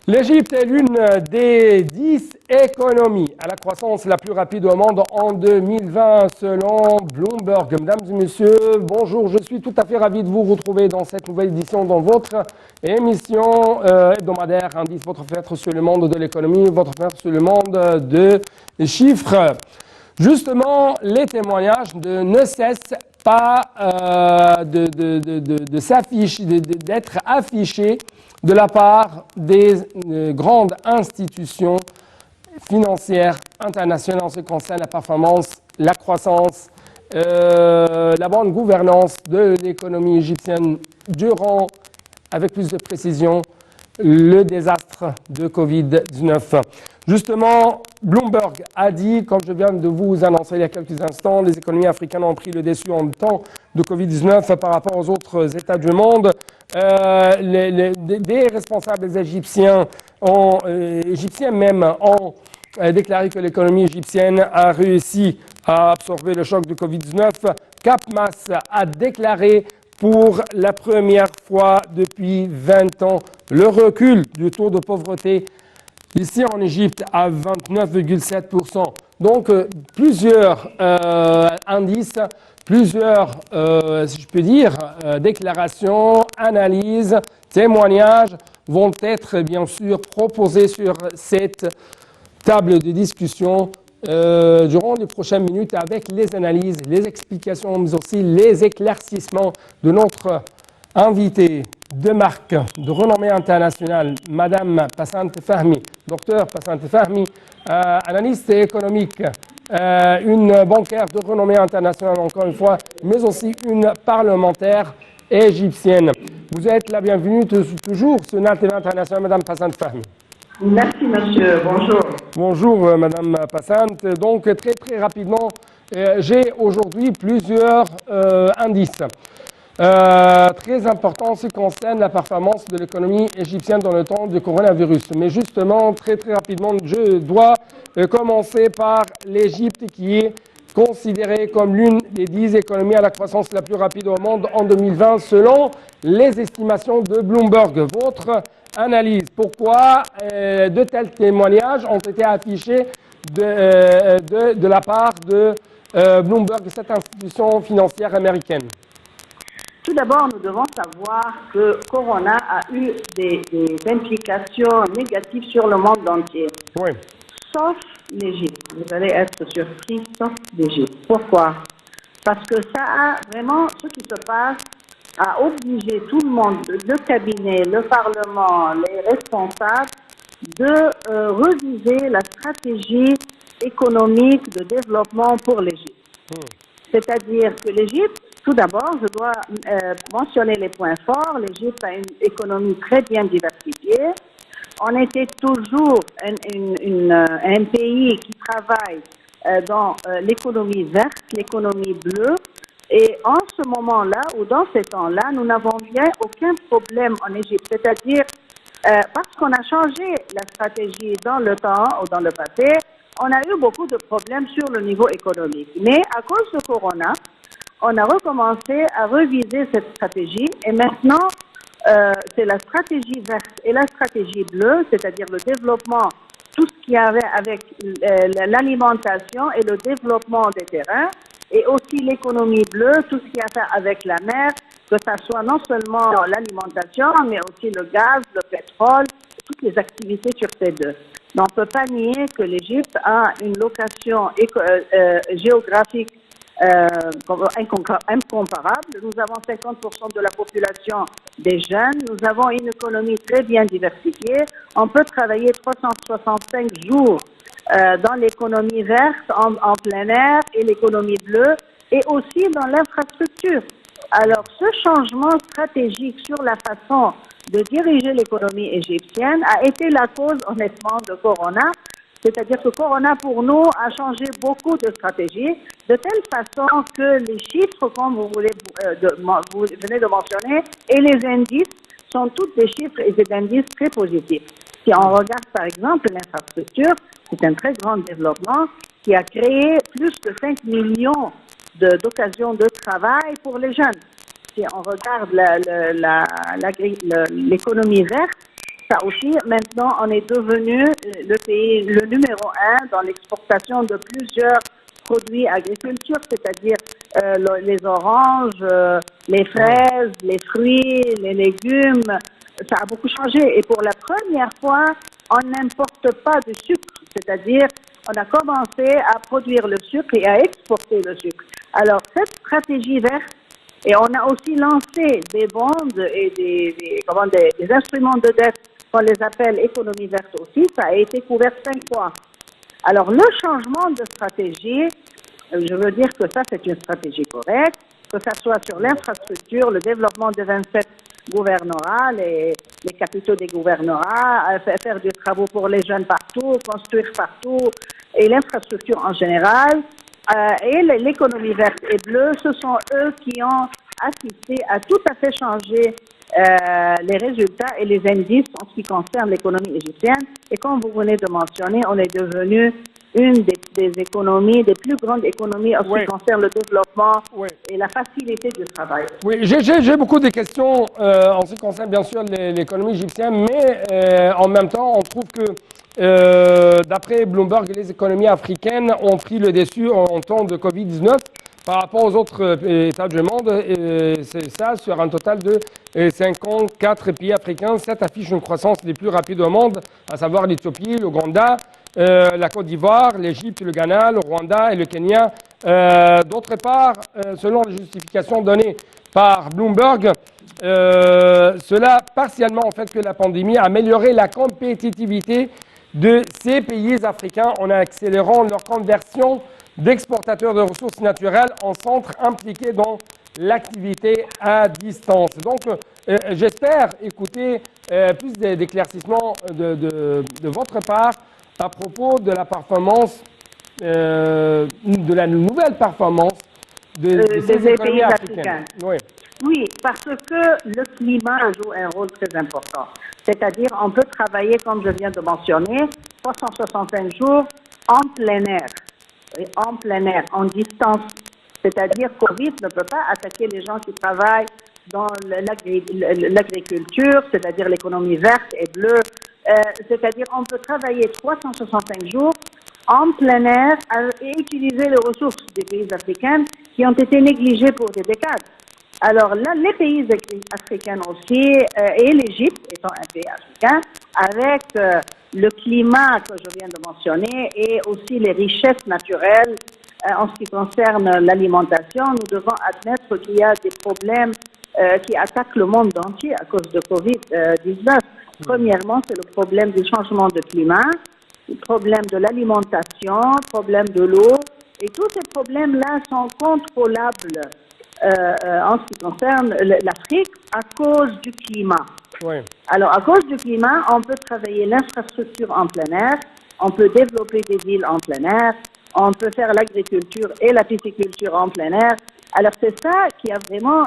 L'Égypte est l'une des 10 économies à la croissance la plus rapide au monde en 2020 selon Bloomberg. Mesdames et messieurs, bonjour, je suis tout à fait ravi de vous retrouver dans cette nouvelle édition dans votre émission hebdomadaire Indice, votre fenêtre sur le monde de l'économie, votre fenêtre sur le monde de chiffres. Justement, les témoignages ne cessent pas d'être affichés de la part des grandes institutions financières internationales en ce qui concerne la performance, la croissance, la bonne gouvernance de l'économie égyptienne durant, avec plus de précision, le désastre de Covid-19. Justement, Bloomberg a dit, comme je viens de vous annoncer il y a quelques instants, les économies africaines ont pris le dessus en temps de Covid-19 par rapport aux autres États du monde. Des responsables égyptiens, ont déclaré que l'économie égyptienne a réussi à absorber le choc de Covid-19. Capmas a déclaré pour la première fois depuis 20 ans le recul du taux de pauvreté ici en Égypte à 29,7%. Donc plusieurs indices, plusieurs, si je peux dire, déclarations, analyses, témoignages vont être bien sûr proposés sur cette table de discussion durant les prochaines minutes avec les analyses, les explications, mais aussi les éclaircissements de notre invité de marque, de renommée internationale, Madame Passant Fahmy, docteur Passant Fahmy, analyste économique, une bancaire de renommée internationale encore une fois, mais aussi une parlementaire égyptienne. Vous êtes la bienvenue toujours sur NATV International, Madame Passant Fahmy. Merci monsieur, bonjour. Bonjour Madame Passant. Donc très rapidement, j'ai aujourd'hui plusieurs indices. Très important en ce qui concerne la performance de l'économie égyptienne dans le temps du coronavirus. Mais justement, très rapidement, je dois commencer par l'Égypte qui est considérée comme l'une des 10 économies à la croissance la plus rapide au monde en 2020 selon les estimations de Bloomberg. Votre analyse, pourquoi de tels témoignages ont été affichés de la part de Bloomberg, cette institution financière américaine? Tout d'abord, nous devons savoir que Corona a eu des implications négatives sur le monde entier. Oui. Sauf l'Égypte. Vous allez être surpris, sauf l'Égypte. Pourquoi? Parce que ça a vraiment, ce qui se passe, a obligé tout le monde, le cabinet, le Parlement, les responsables, de reviser la stratégie économique de développement pour l'Égypte. C'est-à-dire que l'Égypte, tout d'abord, je dois mentionner les points forts. L'Égypte a une économie très bien diversifiée. On était toujours un pays qui travaille dans l'économie verte, l'économie bleue. Et en ce moment-là, ou dans ces temps-là, nous n'avons aucun problème en Égypte. C'est-à-dire, parce qu'on a changé la stratégie dans le temps ou dans le passé, on a eu beaucoup de problèmes sur le niveau économique. Mais à cause de Corona, on a recommencé à reviser cette stratégie et maintenant, c'est la stratégie verte et la stratégie bleue, c'est-à-dire le développement, tout ce qui avait avec l'alimentation et le développement des terrains, et aussi l'économie bleue, tout ce qui a à faire avec la mer, que ce soit non seulement l'alimentation, mais aussi le gaz, le pétrole, toutes les activités sur ces deux. Mais on ne peut pas nier que l'Égypte a une location géographique incomparable. Nous avons 50% de la population des jeunes. Nous avons une économie très bien diversifiée. On peut travailler 365 jours dans l'économie verte, en plein air, et l'économie bleue, et aussi dans l'infrastructure. Alors, ce changement stratégique sur la façon de diriger l'économie égyptienne a été la cause, honnêtement, de Corona. C'est-à-dire que Corona, pour nous, a changé beaucoup de stratégies, de telle façon que les chiffres, comme vous venez de mentionner, et les indices sont tous des chiffres et des indices très positifs. Si on regarde, par exemple, l'infrastructure, c'est un très grand développement qui a créé plus de 5 millions d'occasions de travail pour les jeunes. Si on regarde l'économie verte, Ça aussi, maintenant, on est devenu le pays, le numéro un dans l'exportation de plusieurs produits agriculture, c'est-à-dire les oranges, les fraises, les fruits, les légumes. Ça a beaucoup changé. Et pour la première fois, on n'importe pas de sucre, c'est-à-dire on a commencé à produire le sucre et à exporter le sucre. Alors, cette stratégie verte, et on a aussi lancé des bonds et des instruments de dette qu'on les appelle économie verte aussi, ça a été couvert 5 fois. Alors, le changement de stratégie, je veux dire que ça, c'est une stratégie correcte, que ça soit sur l'infrastructure, le développement des 27 gouvernorats, les capitaux des gouvernorats, faire des travaux pour les jeunes partout, construire partout, et l'infrastructure en général. Et l'économie verte et bleue, ce sont eux qui ont assisté à tout à fait changer les résultats et les indices en ce qui concerne l'économie égyptienne. Et comme vous venez de mentionner, on est devenu une des économies, des plus grandes économies en ce qui concerne le développement et la facilité du travail. Oui, j'ai beaucoup de questions en ce qui concerne bien sûr l'économie égyptienne, mais en même temps, on trouve que d'après Bloomberg, les économies africaines ont pris le dessus en temps de Covid-19 par rapport aux autres États du monde. C'est ça sur un total de 54 pays africains. 7 affichent une croissance les plus rapides au monde, à savoir l'Éthiopie, l'Ouganda, la Côte d'Ivoire, l'Égypte, le Ghana, le Rwanda et le Kenya. D'autre part, selon les justifications données par Bloomberg, cela partiellement en fait que la pandémie a amélioré la compétitivité de ces pays africains en accélérant leur conversion d'exportateurs de ressources naturelles en centres impliqués dans l'activité à distance. Donc, j'espère écouter plus d'éclaircissements de votre part à propos de la performance, de la nouvelle performance de ces économies africaines. Oui, parce que le climat joue un rôle très important. C'est-à-dire, on peut travailler, comme je viens de mentionner, 365 jours en plein air, en distance. C'est-à-dire, Covid ne peut pas attaquer les gens qui travaillent dans l'agriculture, c'est-à-dire l'économie verte et bleue. C'est-à-dire, on peut travailler 365 jours en plein air et utiliser les ressources des pays africains qui ont été négligées pour des décades. Alors là, les pays africains aussi, et l'Égypte étant un pays africain, avec le climat que je viens de mentionner et aussi les richesses naturelles en ce qui concerne l'alimentation, nous devons admettre qu'il y a des problèmes qui attaquent le monde entier à cause de Covid-19. Premièrement, c'est le problème du changement de climat, le problème de l'alimentation, le problème de l'eau, et tous ces problèmes-là sont contrôlables en ce qui concerne l'Afrique à cause du climat. Alors, à cause du climat, on peut travailler l'infrastructure en plein air, on peut développer des villes en plein air, on peut faire l'agriculture et la pisciculture en plein air. Alors, c'est ça qui a vraiment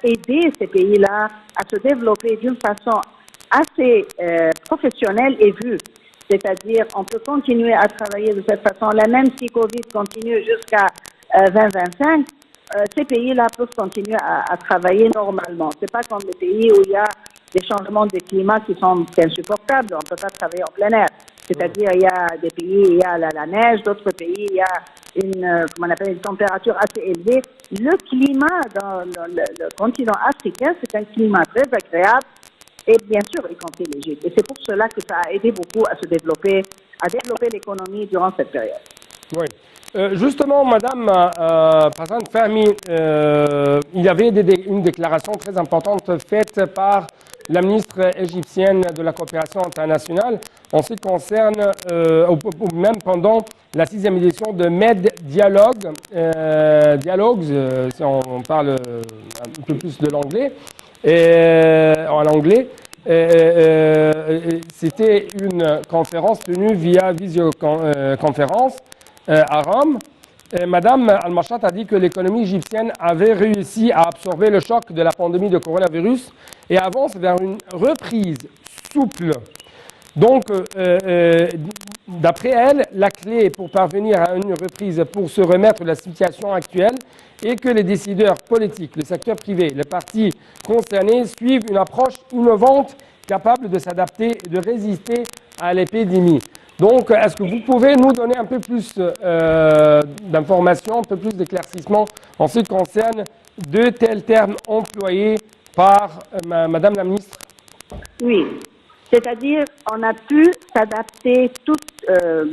aidé ces pays-là à se développer d'une façon assez professionnelle et vue. C'est-à-dire, on peut continuer à travailler de cette façon-là, même si Covid continue jusqu'à 2025. Ces pays-là peuvent continuer à travailler normalement. C'est pas comme les pays où il y a des changements de climat qui sont insupportables. On ne peut pas travailler en plein air. C'est-à-dire, il y a des pays, il y a la neige, d'autres pays, il y a une température assez élevée. Le climat dans le continent africain, c'est un climat très agréable et bien sûr, y compris l'Égypte. Et c'est pour cela que ça a aidé beaucoup à se développer, à développer l'économie durant cette période. Oui. Justement, Madame Hassan Fahmy, il y avait une déclaration très importante faite par la ministre égyptienne de la coopération internationale en ce qui concerne, même pendant la 6e édition de Med Dialogues, si on parle un peu plus de l'anglais, en anglais. C'était une conférence tenue via visioconférence à Rome. Madame Al-Mashat a dit que l'économie égyptienne avait réussi à absorber le choc de la pandémie de coronavirus et avance vers une reprise souple. Donc, d'après elle, la clé pour parvenir à une reprise, pour se remettre de la situation actuelle, est que les décideurs politiques, le secteur privé, les partis concernés suivent une approche innovante capable de s'adapter et de résister à l'épidémie. Donc, est-ce que vous pouvez nous donner un peu plus d'informations, un peu plus d'éclaircissements en ce qui concerne de tels termes employés par Madame la ministre? Oui, c'est-à-dire on a pu s'adapter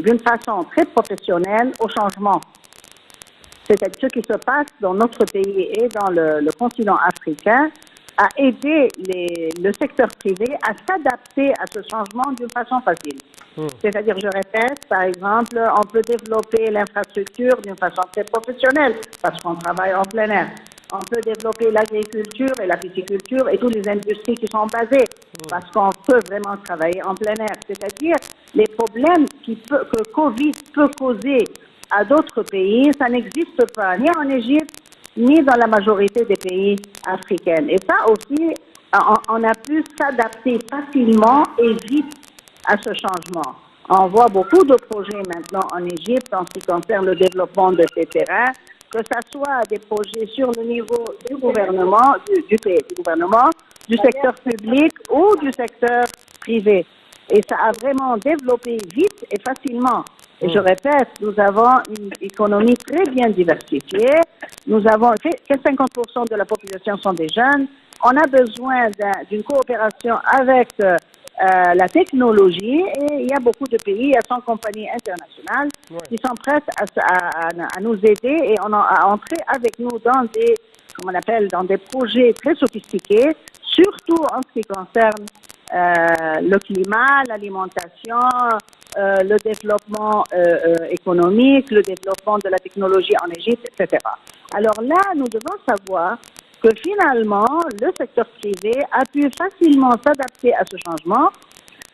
d'une façon très professionnelle au changement. C'est-à-dire ce qui se passe dans notre pays et dans le continent africain a aidé le secteur privé à s'adapter à ce changement d'une façon facile. C'est-à-dire, je répète, par exemple, on peut développer l'infrastructure d'une façon très professionnelle parce qu'on travaille en plein air. On peut développer l'agriculture et la pisciculture et toutes les industries qui sont basées parce qu'on peut vraiment travailler en plein air. C'est-à-dire, les problèmes que Covid peut causer à d'autres pays, ça n'existe pas ni en Égypte, ni dans la majorité des pays africains. Et ça aussi, on a pu s'adapter facilement et vite à ce changement. On voit beaucoup de projets maintenant en Égypte en ce qui concerne le développement de ces terrains, que ce soit des projets sur le niveau du gouvernement, du gouvernement, du secteur public ou du secteur privé. Et ça a vraiment développé vite et facilement. Et je répète, nous avons une économie très bien diversifiée. Nous avons fait que 50% de la population sont des jeunes. On a besoin d'une coopération avec la technologie et il y a beaucoup de pays, il y a 100 compagnies internationales qui sont prêtes à nous aider et à entrer avec nous dans dans des projets très sophistiqués, surtout en ce qui concerne le climat, l'alimentation, le développement économique, le développement de la technologie en Égypte, etc. Alors là, nous devons savoir que finalement, le secteur privé a pu facilement s'adapter à ce changement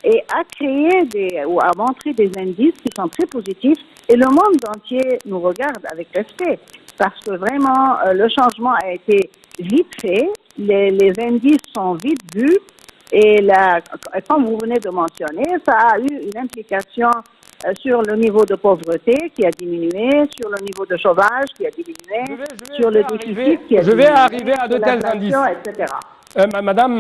et à créer ou à montrer des indices qui sont très positifs et le monde entier nous regarde avec respect parce que vraiment, le changement a été vite fait, les indices sont vite vus et comme vous venez de mentionner, ça a eu une implication sur le niveau de pauvreté qui a diminué, sur le niveau de chômage qui a diminué, sur le déficit qui a diminué. Je vais arriver à de tels indices. Etc. Madame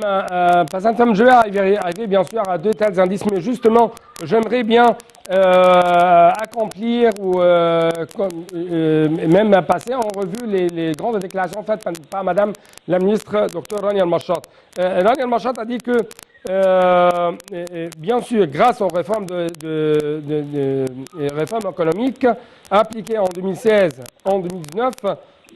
Passantam, je vais arriver bien sûr à de tels indices, mais justement, j'aimerais bien accomplir ou même passer en revue les grandes déclarations faites par Madame la ministre, Dr Rania Al-Mashat. Rania Al-Mashat a dit que bien sûr, grâce aux réformes, réformes économiques appliquées en 2016, en 2019,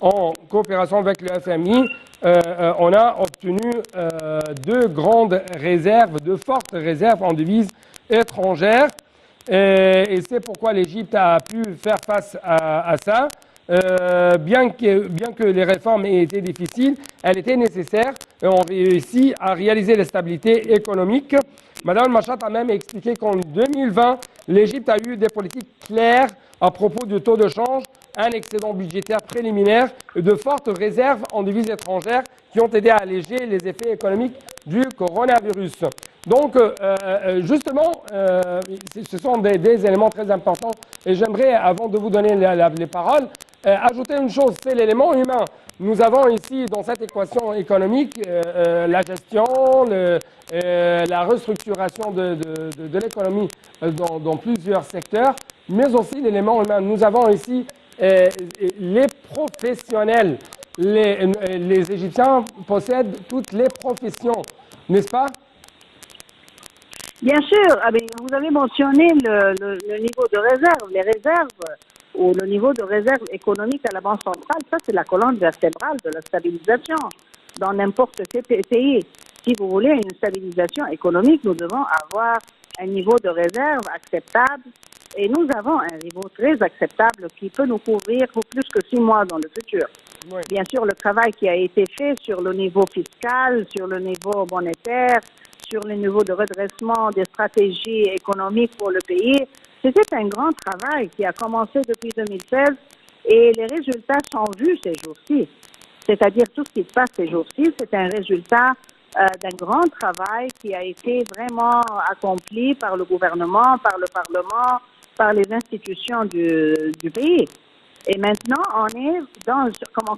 en coopération avec le FMI, on a obtenu de grandes réserves, de fortes réserves en devises étrangères. Et c'est pourquoi l'Égypte a pu faire face à ça. Bien que les réformes aient été difficiles, elles étaient nécessaires et ont réussi à réaliser la stabilité économique. Madame Machat a même expliqué qu'en 2020, l'Égypte a eu des politiques claires à propos du taux de change, un excédent budgétaire préliminaire et de fortes réserves en devises étrangères qui ont aidé à alléger les effets économiques du coronavirus. Donc, justement, ce sont des éléments très importants et j'aimerais, avant de vous donner les paroles, ajouter une chose, c'est l'élément humain. Nous avons ici, dans cette équation économique, la gestion, la restructuration de l'économie dans plusieurs secteurs, mais aussi l'élément humain. Nous avons ici les professionnels. Les Égyptiens possèdent toutes les professions, n'est-ce pas? Bien sûr, vous avez mentionné le niveau de réserve. Les réserves ou le niveau de réserve économique à la Banque centrale, ça c'est la colonne vertébrale de la stabilisation dans n'importe quel pays. Si vous voulez une stabilisation économique, nous devons avoir un niveau de réserve acceptable et nous avons un niveau très acceptable qui peut nous couvrir pour plus que 6 mois dans le futur. Oui. Bien sûr, le travail qui a été fait sur le niveau fiscal, sur le niveau monétaire, sur le niveau de redressement des stratégies économiques pour le pays, c'était un grand travail qui a commencé depuis 2016 et les résultats sont vus ces jours-ci. C'est-à-dire tout ce qui se passe ces jours-ci, c'est un résultat d'un grand travail qui a été vraiment accompli par le gouvernement, par le Parlement, par les institutions du pays. Et maintenant, on est dans,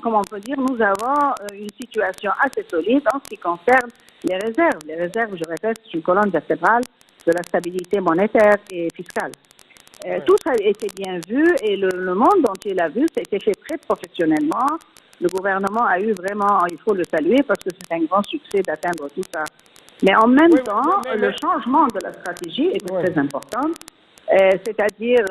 comment on peut dire, nous avons une situation assez solide en ce qui concerne les réserves. Les réserves, je répète, c'est une colonne vertébrale de la stabilité monétaire et fiscale. Tout ça a été bien vu et le monde entier l'a vu. Ça a été fait très professionnellement. Le gouvernement a eu vraiment, il faut le saluer parce que c'est un grand succès d'atteindre tout ça. Mais en même temps, le changement de la stratégie est très important. C'est-à-dire,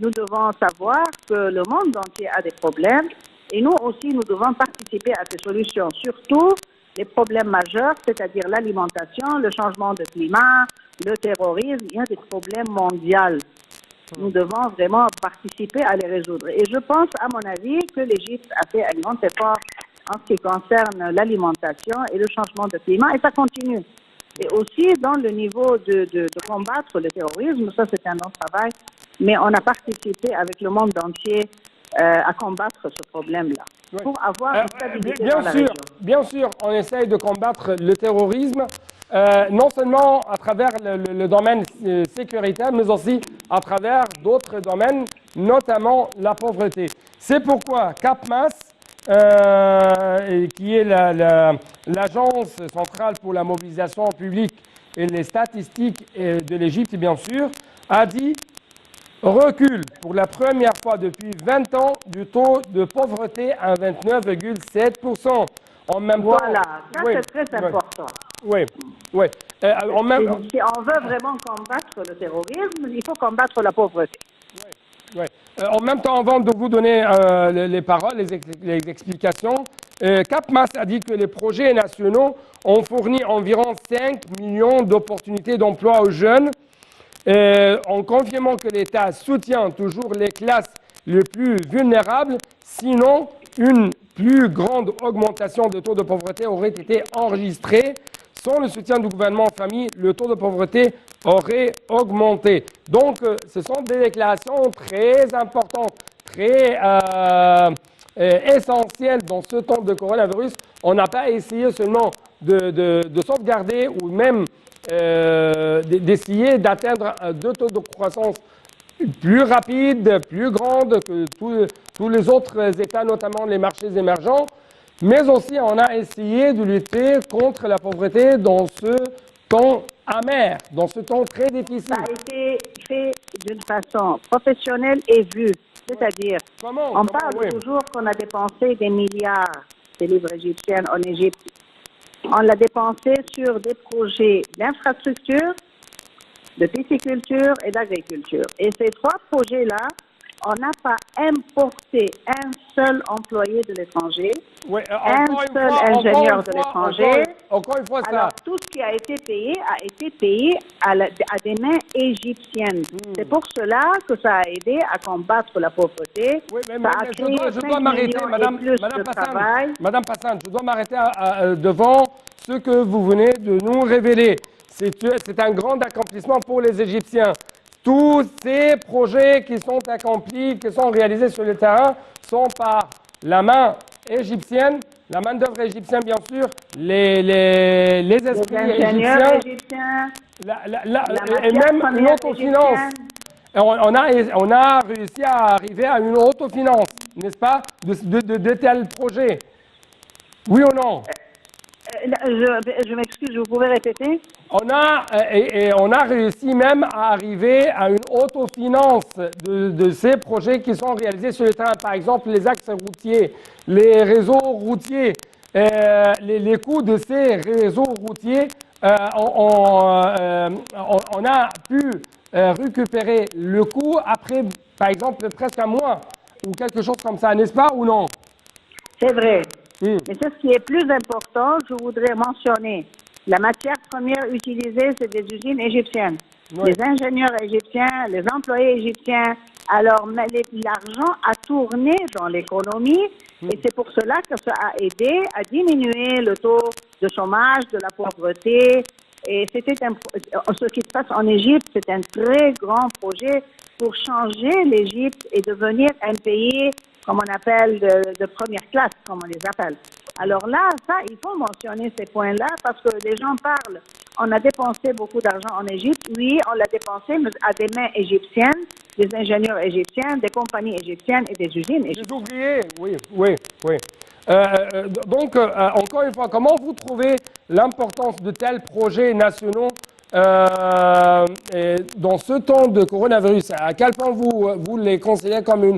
nous devons savoir que le monde entier a des problèmes et nous aussi, nous devons participer à ces solutions. Surtout les problèmes majeurs, c'est-à-dire l'alimentation, le changement de climat, le terrorisme, il y a des problèmes mondiaux. Nous devons vraiment participer à les résoudre. Et je pense, à mon avis, que l'Égypte a fait un grand effort en ce qui concerne l'alimentation et le changement de climat, et ça continue. Et aussi, dans le niveau de combattre le terrorisme, ça c'est un autre travail, mais on a participé avec le monde entier à combattre ce problème-là, pour avoir une stabilité dans la région. Bien sûr, on essaye de combattre le terrorisme, non seulement à travers le domaine sécuritaire, mais aussi à travers d'autres domaines, notamment la pauvreté. C'est pourquoi CAPMAS, qui est l'agence centrale pour la mobilisation publique et les statistiques de l'Égypte, bien sûr, a dit recul pour la première fois depuis 20 ans du taux de pauvreté à 29,7%. En même temps, ça c'est très important. Oui. Si on veut vraiment combattre le terrorisme, il faut combattre la pauvreté. En même temps, avant de vous donner les paroles, les explications, CAPMAS a dit que les projets nationaux ont fourni environ 5 millions d'opportunités d'emploi aux jeunes, en confirmant que l'État soutient toujours les classes les plus vulnérables, sinon une plus grande augmentation de taux de pauvreté aurait été enregistrée. Sans le soutien du gouvernement aux familles, le taux de pauvreté aurait augmenté. Donc, ce sont des déclarations très importantes, très essentielles dans ce temps de coronavirus. On n'a pas essayé seulement de sauvegarder ou même d'essayer d'atteindre deux taux de croissance plus rapides, plus grandes que tous les autres États, notamment les marchés émergents. Mais aussi, on a essayé de lutter contre la pauvreté dans ce temps amer, dans ce temps très difficile. Ça a été fait d'une façon professionnelle et vue. C'est-à-dire, on parle toujours qu'on a dépensé des milliards de livres égyptiennes en Égypte. On l'a dépensé sur des projets d'infrastructure, de pisciculture et d'agriculture. Et ces trois projets-là, on n'a pas importé un seul employé de l'étranger, un seul ingénieur de l'étranger. Encore une fois, alors, tout ce qui a été payé à des mains égyptiennes. C'est pour cela que ça a aidé à combattre la pauvreté. Ça a créé 5 millions et plus de travail. Madame Passane, je dois m'arrêter devant ce que vous venez de nous révéler. C'est un grand accomplissement pour les Égyptiens. Tous ces projets qui sont accomplis, qui sont réalisés sur le terrain, sont par la main égyptienne, la main-d'œuvre égyptienne, bien sûr, les esprits égyptiens, et même une autofinance. On a réussi à arriver à une autofinance, n'est-ce pas, de tels projets. Oui ou non? Je m'excuse, vous pouvez répéter? On a réussi même à arriver à une autofinance de ces projets qui sont réalisés sur le terrain. Par exemple, les axes routiers, les réseaux routiers, les coûts de ces réseaux routiers, on a pu récupérer le coût après, par exemple, presque un mois ou quelque chose comme ça, n'est-ce pas ou non? C'est vrai. Mais ce qui est plus important, je voudrais mentionner, la matière première utilisée, c'est des usines égyptiennes. Les ingénieurs égyptiens, les employés égyptiens. Alors, l'argent a tourné dans l'économie et c'est pour cela que ça a aidé à diminuer le taux de chômage, de la pauvreté. Et ce qui se passe en Égypte, c'est un très grand projet pour changer l'Égypte et devenir un pays, comme on appelle, de première classe, comme on les appelle. Alors là, il faut mentionner ces points-là parce que les gens parlent on a dépensé beaucoup d'argent en Égypte. Oui, on l'a dépensé mais à des mains égyptiennes, des ingénieurs égyptiens, des compagnies égyptiennes et des usines Les égyptiennes. ouvriers, oui, oui, oui. Donc, encore une fois, comment vous trouvez l'importance de tels projets nationaux et dans ce temps de coronavirus? À quel point vous les considérez comme une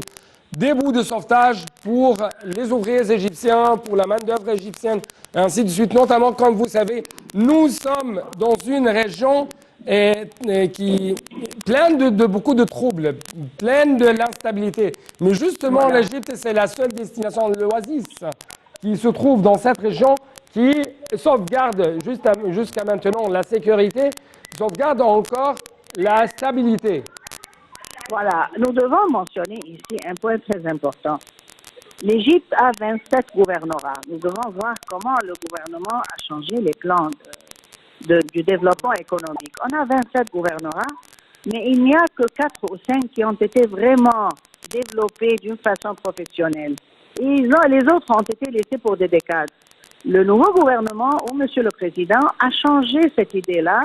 début de sauvetage pour les ouvriers égyptiens, pour la main-d'œuvre égyptienne, et ainsi de suite, notamment, comme vous savez, nous sommes dans une région qui pleine de beaucoup de troubles, pleine de l'instabilité. Mais justement, Voilà. l'Égypte, c'est la seule destination de l'oasis qui se trouve dans cette région qui sauvegarde jusqu'à maintenant la sécurité, sauvegarde encore la stabilité. Voilà, nous devons mentionner ici un point très important. L'Égypte a 27 gouvernorats. Nous devons voir comment le gouvernement a changé les plans du développement économique. On a 27 gouvernorats, mais il n'y a que 4 ou 5 qui ont été vraiment développés d'une façon professionnelle. Et les autres ont été laissés pour des décades. Le nouveau gouvernement, ou Monsieur le Président, a changé cette idée-là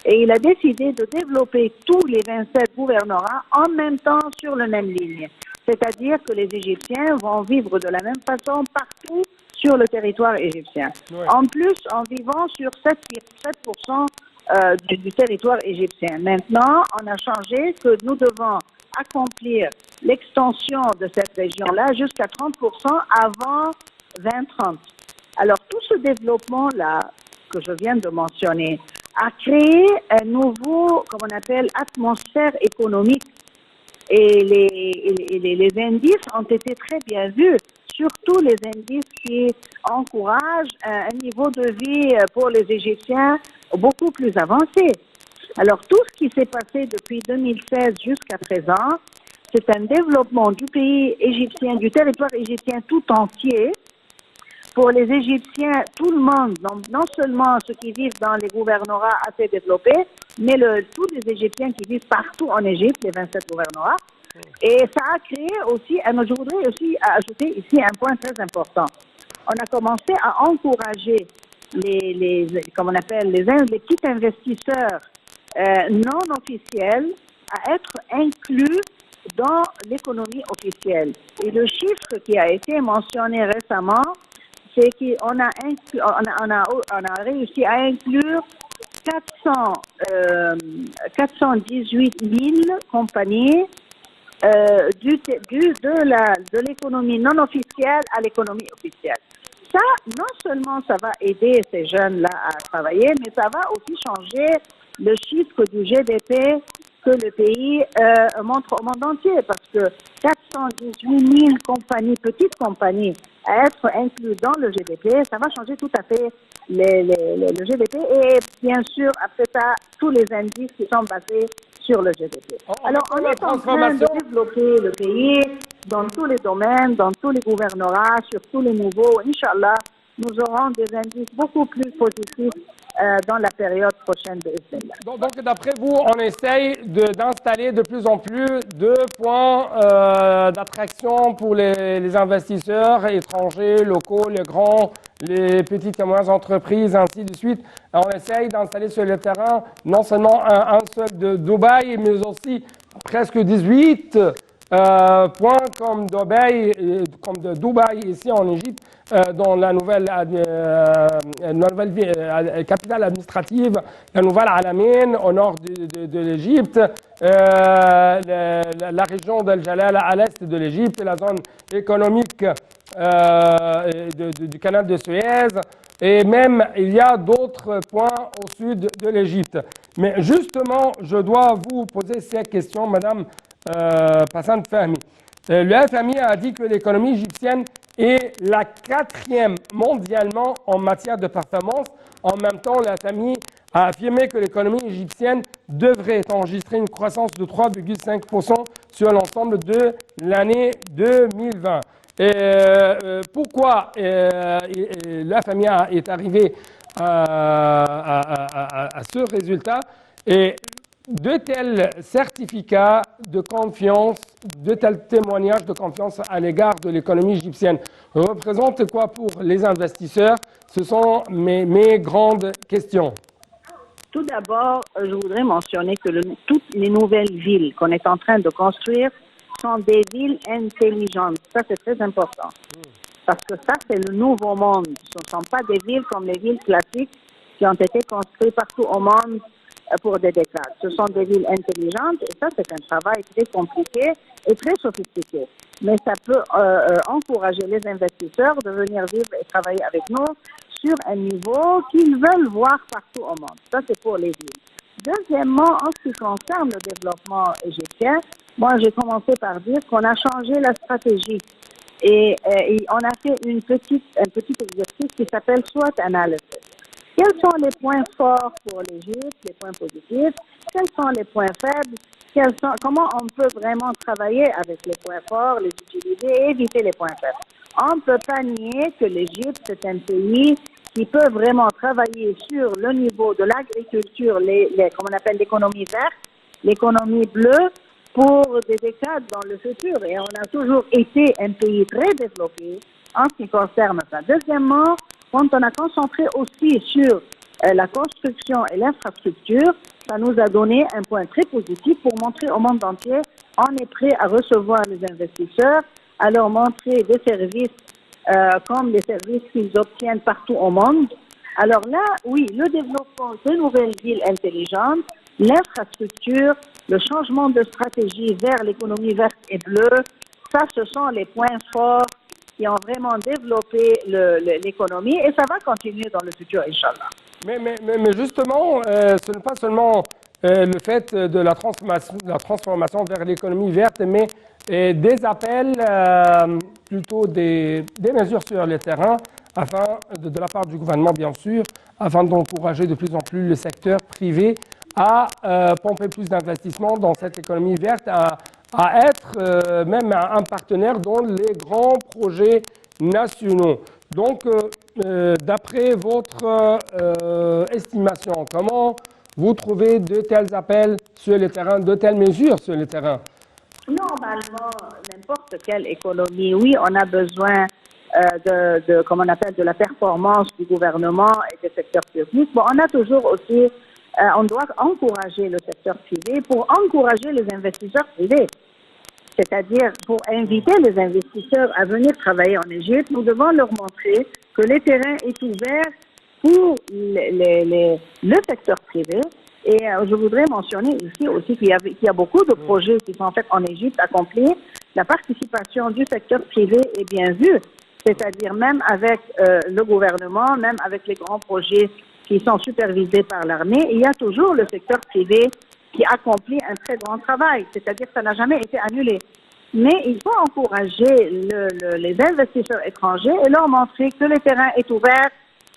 et il a décidé de développer tous les 27 gouvernorats en même temps sur la même ligne. C'est-à-dire que les Égyptiens vont vivre de la même façon partout sur le territoire égyptien. Oui. En plus, en vivant sur 7% du territoire égyptien. Maintenant, on a changé que nous devons accomplir l'extension de cette région-là jusqu'à 30% avant 2030. Alors, tout ce développement-là que je viens de mentionner a créé un nouveau, comme on appelle, atmosphère économique. Et les indices ont été très bien vus, surtout les indices qui encouragent un niveau de vie pour les Égyptiens beaucoup plus avancé. Alors, tout ce qui s'est passé depuis 2016 jusqu'à présent, c'est un développement du pays égyptien, du territoire égyptien tout entier. Pour les Égyptiens, tout le monde, non seulement ceux qui vivent dans les gouvernorats assez développés, mais tous les Égyptiens qui vivent partout en Égypte, les 27 gouvernorats. Et ça a créé aussi, je voudrais aussi ajouter ici un point très important. On a commencé à encourager comme on appelle, les petits investisseurs non officiels à être inclus dans l'économie officielle. Et le chiffre qui a été mentionné récemment, c'est qu'on a réussi à inclure 418 000 compagnies de l'économie non officielle à l'économie officielle. Ça, non seulement ça va aider ces jeunes-là à travailler, mais ça va aussi changer le chiffre du GDP que le pays montre au monde entier, parce que 418 000 compagnies, petites compagnies, à être inclus dans le GDP, ça va changer tout à fait le GDP et bien sûr, après ça, tous les indices qui sont basés sur le GDP. Alors, on est en train de développer le pays dans tous les domaines, dans tous les gouvernorats, sur tous les niveaux. Inch'Allah, nous aurons des indices beaucoup plus positifs dans la période prochaine de Islam. Donc, d'après vous, on essaye d'installer de plus en plus de points d'attraction pour les investisseurs étrangers, locaux, les grands, les petites et moyennes entreprises, ainsi de suite. On essaye d'installer sur le terrain non seulement un seul de Dubaï, mais aussi presque 18 points comme de Dubaï ici en Égypte, dans la nouvelle capitale administrative, la nouvelle Al-Amin, au nord de l'Égypte, la région d'El Jalal à l'est de l'Égypte, la zone économique du canal de Suez, et même il y a d'autres points au sud de l'Égypte. Mais justement, je dois vous poser ces questions, Madame Passant Fahmy. Le FMI a dit que l'économie égyptienne est la 4e mondialement en matière de performance. En même temps, le FMI a affirmé que l'économie égyptienne devrait enregistrer une croissance de 3,5% sur l'ensemble de l'année 2020. Pourquoi le FMI est arrivé à ce résultat? Et de tels certificats de confiance, de tels témoignages de confiance à l'égard de l'économie égyptienne représentent quoi pour les investisseurs? Ce sont mes grandes questions. Tout d'abord, je voudrais mentionner que toutes les nouvelles villes qu'on est en train de construire sont des villes intelligentes. Ça, c'est très important. Parce que ça, c'est le nouveau monde. Ce ne sont pas des villes comme les villes classiques qui ont été construites partout au monde pour des décades. Ce sont des villes intelligentes et ça, c'est un travail très compliqué et très sophistiqué. Mais ça peut encourager les investisseurs de venir vivre et travailler avec nous sur un niveau qu'ils veulent voir partout au monde. Ça, c'est pour les villes. Deuxièmement, en ce qui concerne le développement égyptien, moi, j'ai commencé par dire qu'on a changé la stratégie et on a fait un petit exercice qui s'appelle SWOT analysis. Quels sont les points forts pour l'Égypte, les points positifs? Quels sont les points faibles? Comment on peut vraiment travailler avec les points forts, les utiliser et éviter les points faibles? On ne peut pas nier que l'Égypte, c'est un pays qui peut vraiment travailler sur le niveau de l'agriculture, comme on appelle l'économie verte, l'économie bleue, pour des décades dans le futur. Et on a toujours été un pays très développé en ce qui concerne ça. Deuxièmement, quand on a concentré aussi sur la construction et l'infrastructure, ça nous a donné un point très positif pour montrer au monde entier on est prêt à recevoir les investisseurs, à leur montrer des services comme les services qu'ils obtiennent partout au monde. Alors là, oui, le développement de nouvelles villes intelligentes, l'infrastructure, le changement de stratégie vers l'économie verte et bleue, ça, ce sont les points forts qui ont vraiment développé l'économie et ça va continuer dans le futur, Inch'Allah. Mais justement, ce n'est pas seulement le fait de la transformation vers l'économie verte, mais des appels, plutôt des mesures sur le terrain, afin, de la part du gouvernement bien sûr, afin d'encourager de plus en plus le secteur privé à pomper plus d'investissements dans cette économie verte, à être même un partenaire dans les grands projets nationaux. Donc, d'après votre estimation, comment vous trouvez de tels appels sur le terrain, de telles mesures sur le terrain? Normalement, n'importe quelle économie, oui, on a besoin comme on appelle, de la performance du gouvernement et des secteurs publics. Bon, on a toujours aussi, on doit encourager le secteur privé pour encourager les investisseurs privés. C'est-à-dire, pour inviter les investisseurs à venir travailler en Égypte, nous devons leur montrer que le terrain est ouvert pour le secteur privé. Et je voudrais mentionner ici aussi qu'il y a beaucoup de projets qui sont en fait en Égypte accomplis. La participation du secteur privé est bien vue, c'est-à-dire même avec le gouvernement, même avec les grands projets qui sont supervisés par l'armée, il y a toujours le secteur privé qui accomplit un très grand travail, c'est-à-dire que ça n'a jamais été annulé. Mais il faut encourager les investisseurs étrangers et leur montrer que le terrain est ouvert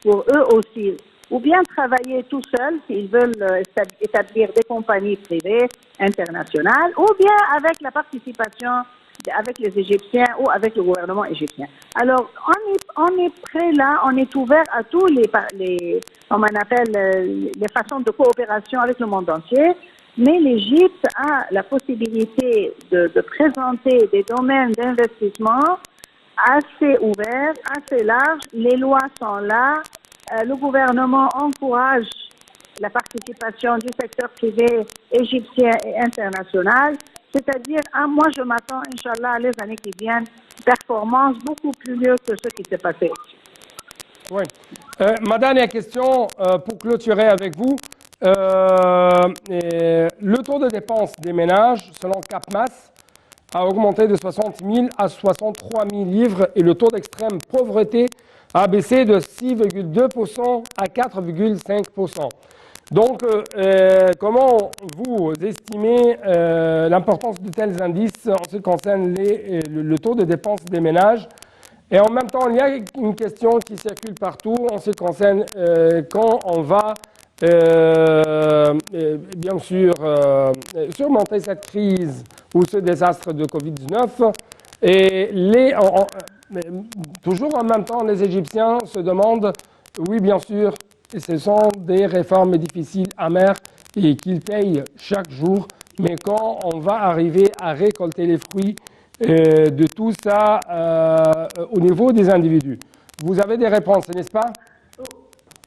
pour eux aussi. Ou bien travailler tout seuls s'ils veulent établir des compagnies privées internationales, ou bien avec la participation avec les Égyptiens ou avec le gouvernement égyptien. Alors, on est prêt là, on est ouvert à tous comme on appelle, les façons de coopération avec le monde entier. Mais l'Égypte a la possibilité de présenter des domaines d'investissement assez ouverts, assez larges. Les lois sont là. Le gouvernement encourage la participation du secteur privé égyptien et international. C'est-à-dire, moi, je m'attends, Inch'Allah, les années qui viennent, performances beaucoup plus mieux que ce qui s'est passé. Oui. Ma dernière question, pour clôturer avec vous. Le taux de dépenses des ménages, selon CAPMAS, a augmenté de 60 000 à 63 000 livres et le taux d'extrême pauvreté a baissé de 6,2% à 4,5%. Donc, comment vous estimez l'importance de tels indices en ce qui concerne le taux de dépenses des ménages? Et en même temps, il y a une question qui circule partout en ce qui concerne quand on va bien sûr surmonter cette crise ou ce désastre de Covid-19. Et toujours en même temps, les Égyptiens se demandent, oui bien sûr, ce sont des réformes difficiles, amères et qu'ils payent chaque jour, mais quand on va arriver à récolter les fruits de tout ça au niveau des individus. Vous avez des réponses, n'est-ce pas?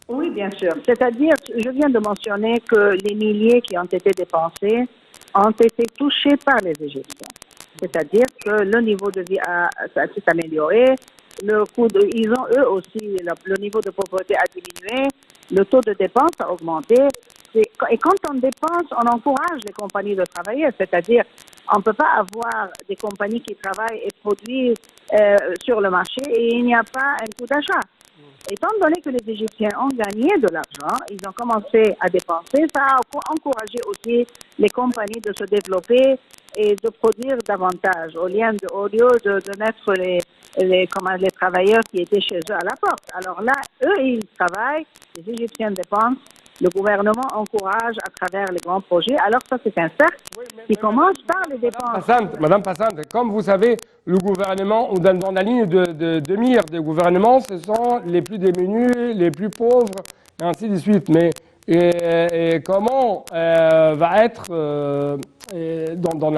Oui, bien sûr. C'est-à-dire, je viens de mentionner que les milliers qui ont été dépensés ont été touchés par les Égyptiens. C'est-à-dire que le niveau de vie s'est amélioré, ils ont eux aussi, le niveau de pauvreté a diminué, le taux de dépense a augmenté. Et quand on dépense, on encourage les compagnies de travailler. C'est-à-dire, on ne peut pas avoir des compagnies qui travaillent et produisent sur le marché et il n'y a pas un coût d'achat. Étant donné que les Égyptiens ont gagné de l'argent, ils ont commencé à dépenser, ça a encouragé aussi les compagnies de se développer et de produire davantage, au lieu de mettre les travailleurs qui étaient chez eux à la porte. Alors là, eux, ils travaillent, les Égyptiens dépensent, le gouvernement encourage à travers les grands projets. Alors ça, c'est un cercle qui commence par les dépenses. Madame Passante, comme vous savez, le gouvernement, ou dans la ligne de mire des gouvernements, ce sont les plus démunis, les plus pauvres, et ainsi de suite. Mais et comment va être dans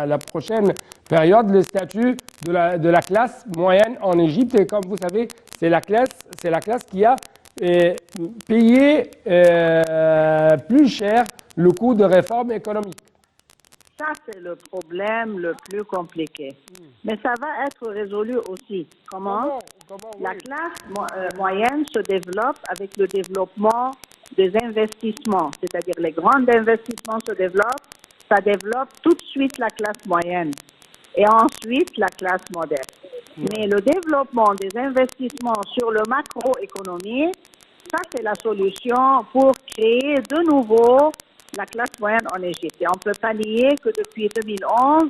la prochaine période le statut de la classe moyenne en Égypte? Et comme vous savez, c'est la classe qui a payé plus cher le coût de réforme économique. Ça, c'est le problème le plus compliqué. Mais ça va être résolu aussi. Comment La classe moyenne se développe avec le développement des investissements, c'est-à-dire les grands investissements se développent, ça développe tout de suite la classe moyenne et ensuite la classe modeste. Mais le développement des investissements sur le macroéconomie, ça c'est la solution pour créer de nouveau la classe moyenne en Égypte. Et on ne peut pas nier que depuis 2011,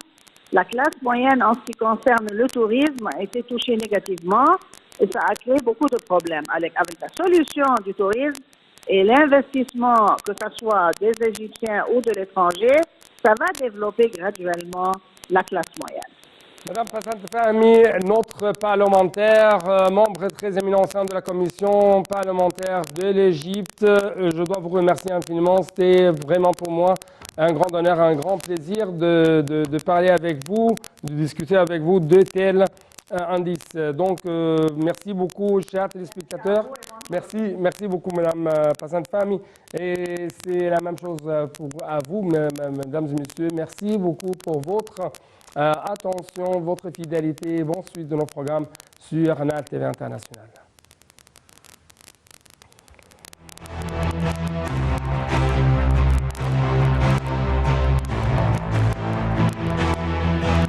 la classe moyenne en ce qui concerne le tourisme a été touchée négativement et ça a créé beaucoup de problèmes. Avec la solution du tourisme et l'investissement, que ce soit des Égyptiens ou de l'étranger, ça va développer graduellement la classe moyenne. Madame Passante Fahmy, notre parlementaire, membre très éminent au sein de la commission parlementaire de l'Égypte, je dois vous remercier infiniment. C'était vraiment pour moi un grand honneur, un grand plaisir de parler avec vous, de discuter avec vous de tels indices. Donc, merci beaucoup, chers téléspectateurs. Merci beaucoup, Madame Passante Fahmy. Et c'est la même chose à vous, mesdames et messieurs. Merci beaucoup pour votre attention, votre fidélité. Bonne suite de nos programmes sur NAL TV International.